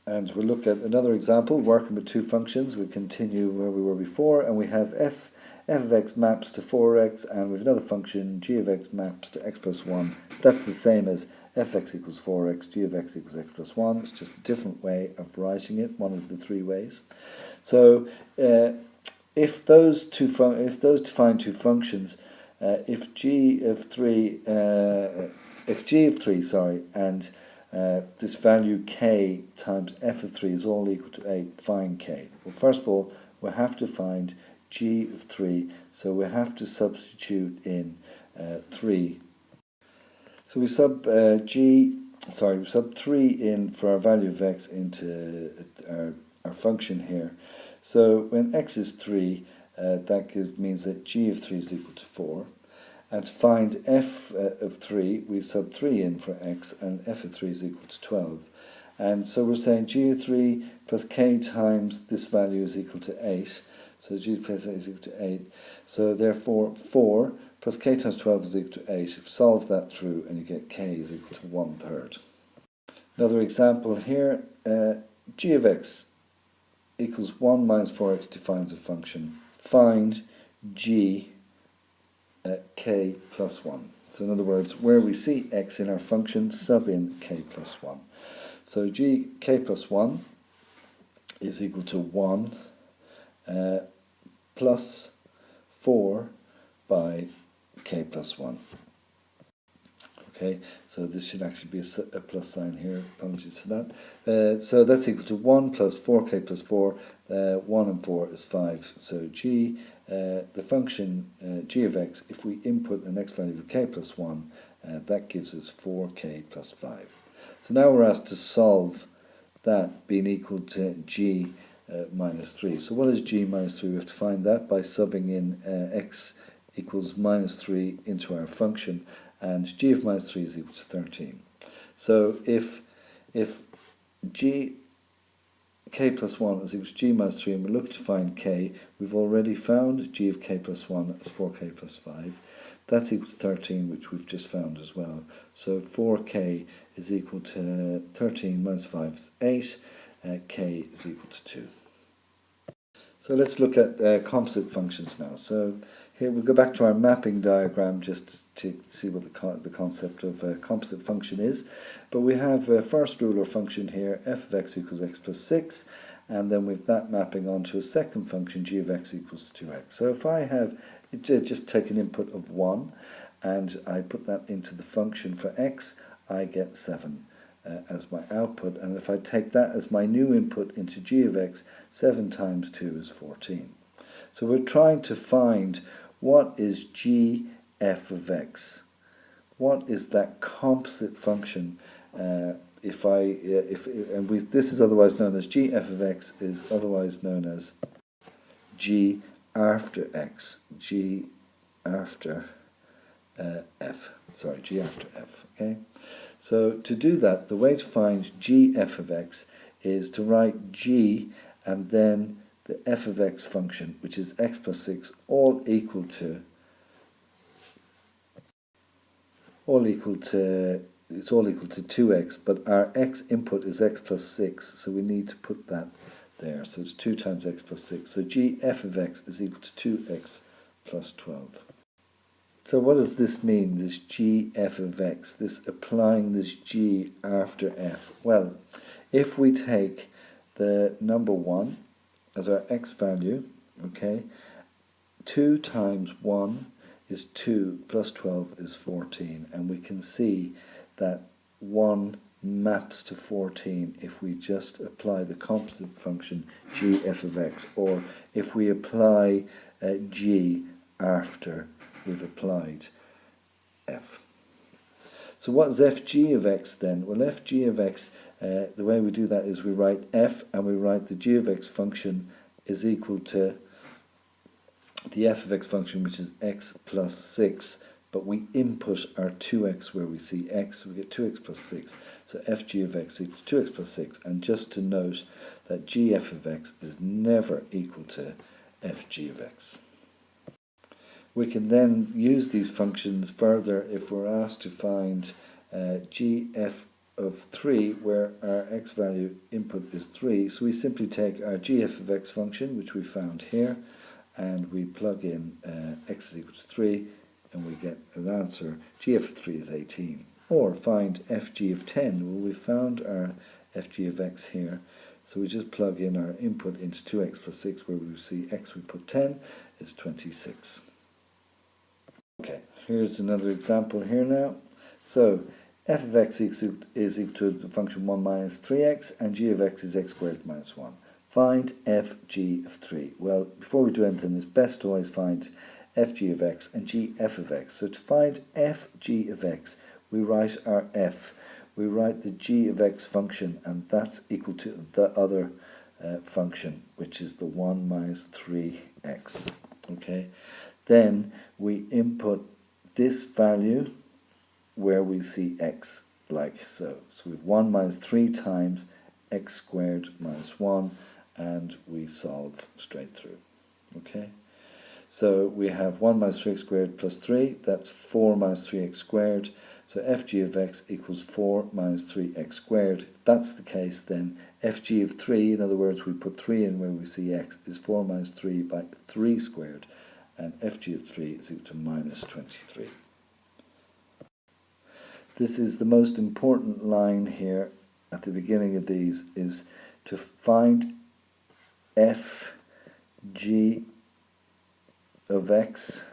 And we'll look at another example, working with two functions. We continue where we were before, and we have f of x maps to 4x, and we have another function, g of x maps to x plus 1. That's the same as fx equals 4x, g of x equals x plus 1. It's just a different way of writing it, one of the three ways. So if those define two functions, if g of 3, and this value k times f of 3 is all equal to 8, find k. Well, first of all, we have to find g of 3, so we have to substitute in 3. So we sub 3 in for our value of x into our function here. So when x is 3, that means that g of 3 is equal to 4. And to find f of 3, we sub 3 in for x, and f of 3 is equal to 12. And so we're saying g of 3 plus k times this value is equal to 8. So g plus 8 is equal to 8. So therefore 4 plus k times 12 is equal to 8. If you solve that through, and you get k is equal to 1/3. Another example here, g of x equals 1 minus 4x defines a function. Find g k plus 1. So in other words, where we see x in our function, sub in k plus 1. So k plus 1 is equal to 1 plus 4 by k plus 1. Okay, so this should actually be a plus sign here, apologies for that. So that's equal to 1 plus 4k plus 4, 1 and 4 is 5. So the function g of x, if we input the next value of k plus 1, that gives us 4k plus 5. So now we're asked to solve that being equal to g minus 3. So what is g minus 3? We have to find that by subbing in x equals minus 3 into our function, and g of minus 3 is equal to 13. So if k plus 1 is equal to g minus 3, and we're looking to find k, we've already found g of k plus 1 as 4k plus 5. That's equal to 13, which we've just found as well. So 4k is equal to 13 minus 5 is 8, k is equal to 2. So let's look at composite functions now. So here we'll go back to our mapping diagram just to see what the concept of a composite function is. But we have a first ruler function here, f of x equals x plus 6, and then with that mapping onto a second function, g of x equals 2x. So if I have just take an input of 1 and I put that into the function for x, I get 7 as my output, and if I take that as my new input into g of x, 7 times 2 is 14. So we're trying to find what is g f of x. What is that composite function? This is otherwise known as g f of x is otherwise known as g after x, g after f. Sorry, g after f. Okay. So to do that, the way to find g f of x is to write g and then the f of x function, which is x plus 6, all equal to 2x, but our x input is x plus 6, so we need to put that there. So it's 2 times x plus 6. So g f of x is equal to 2x plus 12. So what does this mean, this g f of x, this applying this g after f? Well, if we take the number 1 as our x value, okay, 2 times 1 is 2 plus 12 is 14, and we can see that 1 maps to 14 if we just apply the composite function g f of x, or if we apply g after we've applied f. So what is fg of x then? Well, fg of x, the way we do that is we write f and we write the g of x function is equal to the f of x function, which is x plus 6, but we input our 2x where we see x, so we get 2x plus 6. So fg of x equals 2x plus 6, and just to note that gf of x is never equal to fg of x. We can then use these functions further if we're asked to find gf of 3 where our x value input is 3. So we simply take our gf of x function, which we found here, and we plug in x is equal to 3, and we get an answer. Gf of 3 is 18. Or find fg of 10. Well, we found our fg of x here. So we just plug in our input into 2x plus 6, where we see x, we put 10, is 26. Okay, here's another example here now. So f of x is equal to the function 1 minus 3x, and g of x is x squared minus 1. Find fg of 3. Well, before we do anything, it's best to always find fg of x and gf of x. So to find fg of x, we write our f. We write the g of x function, and that's equal to the other function, which is the 1 minus 3x. Okay, then we input this value where we see x, like so. So we have 1 minus 3 times x squared minus 1, and we solve straight through. Okay, so we have 1 minus 3x squared plus 3, that's 4 minus 3x squared. So fg of x equals 4 minus 3x squared. If that's the case, then fg of 3, in other words, we put 3 in where we see x, is 4 minus 3 by 3 squared, and fg of 3 is equal to minus 23. This is the most important line here at the beginning of these, is to find fg of x.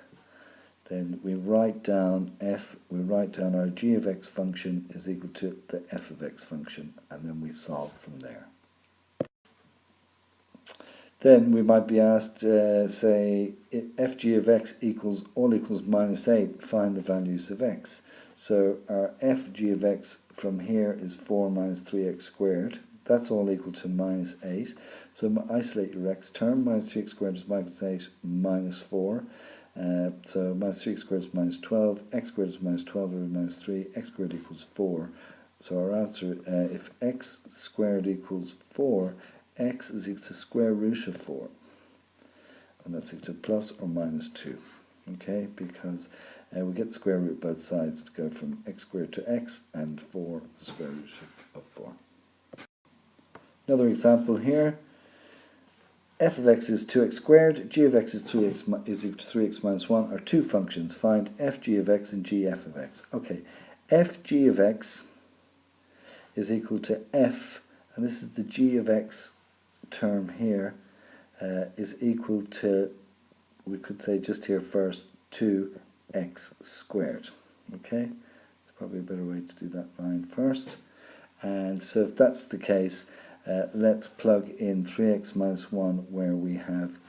Then we write down our g of x function is equal to the f of x function, and then we solve from there. Then we might be asked, say, if fg of x equals minus 8, find the values of x. So our fg of x from here is 4 minus 3x squared. That's all equal to minus 8. So isolate your x term. Minus 3x squared is minus 8 minus 4. So minus 3x squared is minus 12, x squared is minus 12 over minus 3, x squared equals 4. So our answer, if x squared equals 4, x is equal to square root of 4. And that's equal to plus or minus 2. Okay, because we get the square root both sides to go from x squared to x, and 4 the square root of 4. Another example here. F of x is 2x squared, g of x is 3x is equal to 3x minus 1 are two functions. Find fg of x and gf of x. Okay, fg of x is equal to f, and this is the g of x term here, is equal to, we could say just here first, 2x squared. Okay, it's probably a better way to do that line first. And so if that's the case, let's plug in 3x minus 1 where we have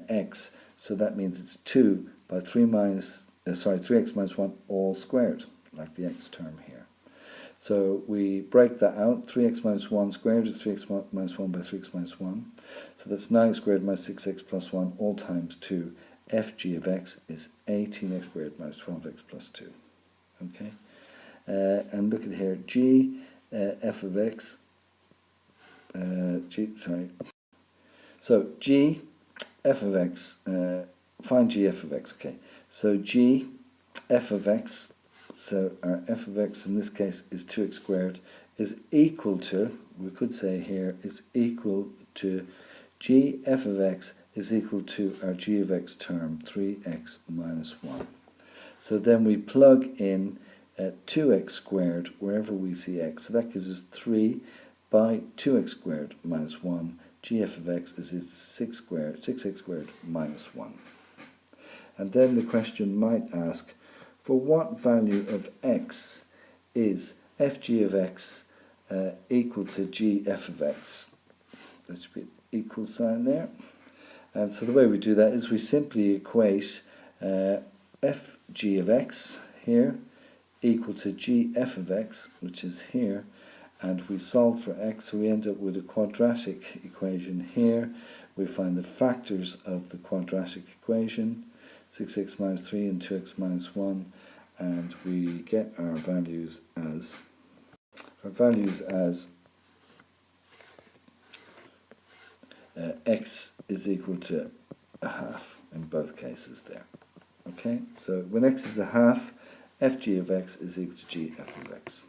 x. So that means it's 2 by 3x minus 1 all squared, like the x term here. So we break that out. 3x minus 1 squared is 3x minus 1 by 3x minus 1. So that's 9x squared minus 6x plus 1 all times 2. Fg of x is 18x squared minus 12x plus 2. Okay, and look at here, g f of x. So g f of x, find g f of x. Okay, so g f of x, so our f of x in this case is 2x squared, is equal to, we could say here, is equal to g f of x is equal to our g of x term, 3x minus 1. So then we plug in 2x squared wherever we see x, so that gives us 3 by 2x squared minus 1. Gf of x is 6x squared minus 1. And then the question might ask, for what value of x is fg of x equal to gf of x? There should be an equal sign there. And so the way we do that is we simply equate fg of x here equal to gf of x, which is here, and we solve for x, so we end up with a quadratic equation here. We find the factors of the quadratic equation, 6x minus 3 and 2x minus 1, and we get our values as x is equal to a half in both cases there. Okay, so when x is a half, fg of x is equal to gf of x.